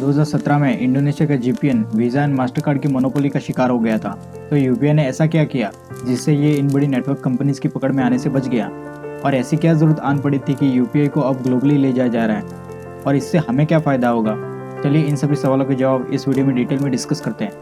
2017 में इंडोनेशिया का GPN visa and Mastercard की मोनोपोली का शिकार हो गया था। तो यूपीआई ने ऐसा क्या किया जिससे ये इन बड़ी नेटवर्क कंपनीज की पकड़ में आने से बच गया, और ऐसी क्या ज़रूरत आन पड़ी थी कि यूपीआई को अब ग्लोबली ले जाया जा रहा है, और इससे हमें क्या फ़ायदा होगा। चलिए इन सभी सवालों के जवाब इस वीडियो में डिटेल में डिस्कस करते हैं।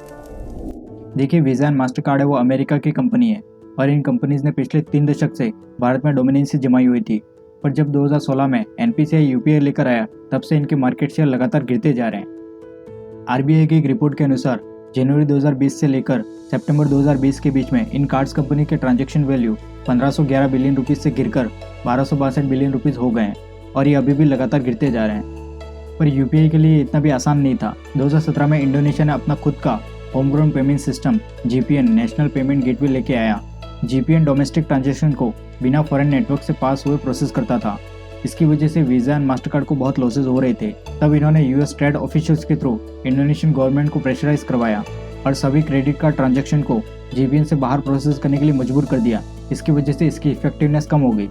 देखिए, वीज़ा एंड मास्टरकार्ड है वो अमेरिका की कंपनी है, और इन कंपनीज ने पिछले 3 दशक से भारत में डोमिनेंसी जमाई हुई थी। पर जब 2016 में एनपीसीआई यूपीआई लेकर आया, तब से इनके मार्केट शेयर लगातार गिरते जा रहे हैं। आरबीआई की एक रिपोर्ट के अनुसार जनवरी 2020 से लेकर सितंबर 2020 के बीच में इन कार्ड्स कंपनी के ट्रांजैक्शन वैल्यू 1511 बिलियन रुपीज़ से गिरकर 1262 बिलियन रुपीज़ हो गए हैं, और ये अभी भी लगातार गिरते जा रहे हैं। पर यूपीआई के लिए इतना भी आसान नहीं था। 2017 में इंडोनेशिया ने अपना खुद का homegrown payment system GPN national payment gateway लेके आया। जीपीएन डोमेस्टिक ट्रांजैक्शन को बिना फॉरेन नेटवर्क से पास हुए प्रोसेस करता था। इसकी वजह से वीज़ा एंड मास्टरकार्ड को बहुत लॉसेज हो रहे थे। तब इन्होंने यूएस ट्रेड ऑफिशियल्स के थ्रू इंडोनेशियन गवर्नमेंट को प्रेशराइज करवाया और सभी क्रेडिट कार्ड ट्रांजैक्शन को जीपीएन से बाहर प्रोसेस करने के लिए मजबूर कर दिया। इसकी वजह से इसकी इफेक्टिवनेस कम हो गई।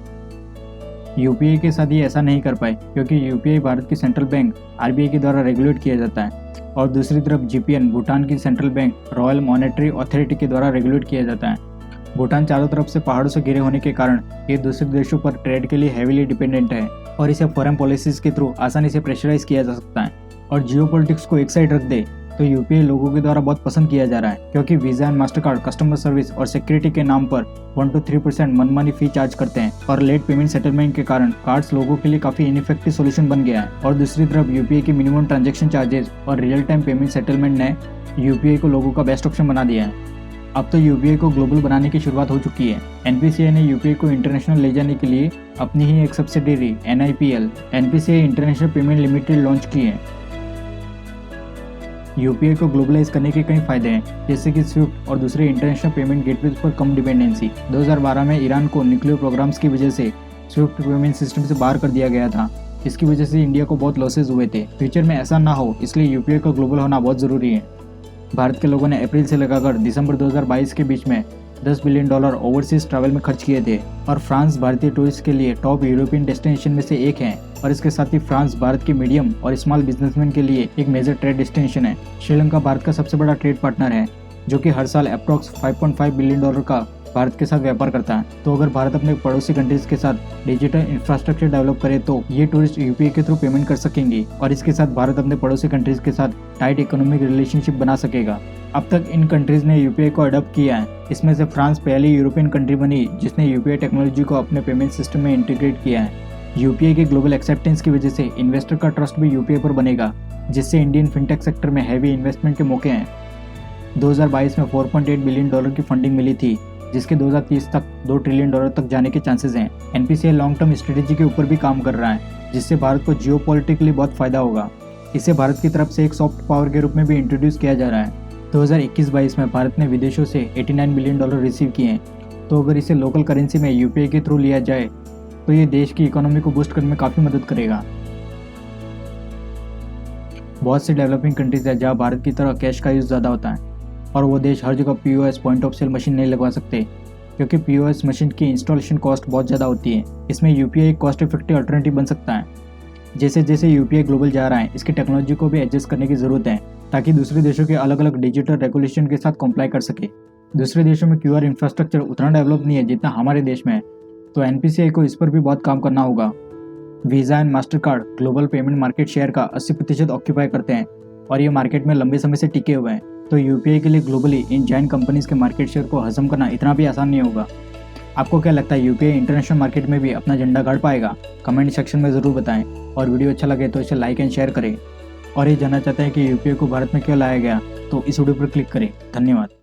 यूपीआई के साथ ये ऐसा नहीं कर पाए क्योंकि यूपीआई भारत की सेंट्रल बैंक आरबीआई के द्वारा रेगुलेट किया जाता है, और दूसरी तरफ जीपीएन भूटान की central bank royal monetary authority के द्वारा रेगुलेट किया जाता है। भूटान चारों तरफ से पहाड़ों से घिरे होने के कारण ये दूसरे देशों पर ट्रेड के लिए हेवीली डिपेंडेंट है, और इसे फॉरेन पॉलिसीज के थ्रू आसानी से प्रेशराइज किया जा सकता है। और जियोपॉलिटिक्स को एक साइड रख दे तो यूपीआई लोगों के द्वारा बहुत पसंद किया जा रहा है, क्योंकि visa and Mastercard customer service और सिक्योरिटी के नाम पर 1 to 3% मनमानी फी चार्ज करते हैं, और लेट पेमेंट सेटलमेंट के कारण कार्ड्स लोगों के लिए काफ़ी इनइफेक्टिव सोल्यूशन बन गया है। और दूसरी तरफ यूपीआई की मिनिमम ट्रांजैक्शन चार्जेस और रियल टाइम पेमेंट सेटलमेंट ने यूपीआई को लोगों का बेस्ट ऑप्शन बना दिया है। अब तो यूपीआई को ग्लोबल बनाने की शुरुआत हो चुकी है। एनपीसीआई ने यूपीआई को इंटरनेशनल ले जाने के लिए अपनी ही एक subsidiary NIPL NPCI international payment limited launch की है। यूपीआई को ग्लोबलाइज करने के कई फायदे हैं, जैसे कि स्विफ्ट और दूसरे इंटरनेशनल पेमेंट गेटवेज पर कम डिपेंडेंसी। 2012 में ईरान को न्यूक्लियर प्रोग्राम्स की वजह से स्विफ्ट पेमेंट सिस्टम से बाहर कर दिया गया था। इसकी वजह से इंडिया को बहुत लॉसेज हुए थे। फ्यूचर में ऐसा ना हो, इसलिए यूपीआई का ग्लोबल होना बहुत ज़रूरी है। भारत के लोगों ने अप्रैल से लगाकर दिसंबर 2022 के बीच में $10 बिलियन ओवरसीज ट्रैवल में खर्च किए थे, और फ्रांस भारतीय टूरिस्ट के लिए टॉप यूरोपियन डेस्टिनेशन में से एक है। और इसके साथ ही फ्रांस भारत के मीडियम और स्मॉल बिजनेसमैन के लिए एक मेजर ट्रेड डेस्टिनेशन है। श्रीलंका भारत का सबसे बड़ा ट्रेड पार्टनर है, जो कि हर साल अप्रॉक्स $5.5 बिलियन का भारत के साथ व्यापार करता है। तो अगर भारत अपने पड़ोसी कंट्रीज के साथ डिजिटल इंफ्रास्ट्रक्चर डेवलप करे तो ये टूरिस्ट यूपीआई के थ्रू पेमेंट कर सकेंगे, और इसके साथ भारत अपने पड़ोसी कंट्रीज के साथ टाइट इकोनॉमिक रिलेशनशिप बना सकेगा। अब तक इन कंट्रीज ने यूपीआई को अडॉप्ट किया है। इसमें से फ्रांस पहली यूरोपियन कंट्री बनी जिसने यूपीआई टेक्नोलॉजी को अपने पेमेंट सिस्टम में इंटीग्रेट किया है। यूपीआई के ग्लोबल एक्सेप्टेंस की वजह से इन्वेस्टर का ट्रस्ट भी यूपीआई पर बनेगा, जिससे इंडियन फिनटेक सेक्टर में हैवी इन्वेस्टमेंट के मौके हैं। 2022 में $4.8 बिलियन की फंडिंग मिली थी, जिसके 2030 तक $2 ट्रिलियन तक जाने के चांसेस हैं। एनपीसीआई लॉन्ग टर्म स्ट्रेटेजी के ऊपर भी काम कर रहा है, जिससे भारत को जियोपॉलिटिकली बहुत फायदा होगा। इसे भारत की तरफ से एक सॉफ्ट पावर के रूप में भी इंट्रोड्यूस किया जा रहा है। 2021-22 में भारत ने विदेशों से $89 बिलियन रिसीव किए हैं। तो अगर इसे लोकल करेंसी में यूपीआई के थ्रू लिया जाए तो ये देश की इकोनॉमी को बूस्ट करने में काफ़ी मदद करेगा। बहुत सी डेवलपिंग कंट्रीज है जहाँ भारत की तरह कैश का यूज़ ज़्यादा होता है, और वो देश हर जगह POS point of sale machine नहीं लगवा सकते, क्योंकि पीओएस मशीन की इंस्टॉलेशन कॉस्ट बहुत ज़्यादा होती है। इसमें यूपीआई एक कॉस्ट इफेक्टिव अल्टरनेटिव बन सकता है। जैसे जैसे यूपीआई ग्लोबल जा रहा है, इसकी टेक्नोलॉजी को भी एडजस्ट करने की ज़रूरत है, ताकि दूसरे देशों के अलग अलग डिजिटल रेगुलेशन के साथ कंप्लाई कर सके। दूसरे देशों में क्यूआर इंफ्रास्ट्रक्चर उतना डेवलप नहीं है जितना हमारे देश में है, तो एनपीसीआई को इस पर भी बहुत काम करना होगा। Visa and Mastercard global payment market share का 80% ऑक्यूपाई करते हैं, और ये मार्केट में लंबे समय से टिके हुए हैं। तो यूपीआई के लिए ग्लोबली इन जायंट कंपनीज के मार्केट शेयर को हजम करना इतना भी आसान नहीं होगा। आपको क्या लगता है, यूपीआई इंटरनेशनल मार्केट में भी अपना झंडा गाड़ पाएगा? कमेंट सेक्शन में ज़रूर बताएं, और वीडियो अच्छा लगे तो इसे लाइक एंड शेयर करें। और ये जानना चाहते हैं कि यूपीआई को भारत में क्यों लाया गया, तो इस वीडियो पर क्लिक करें। धन्यवाद।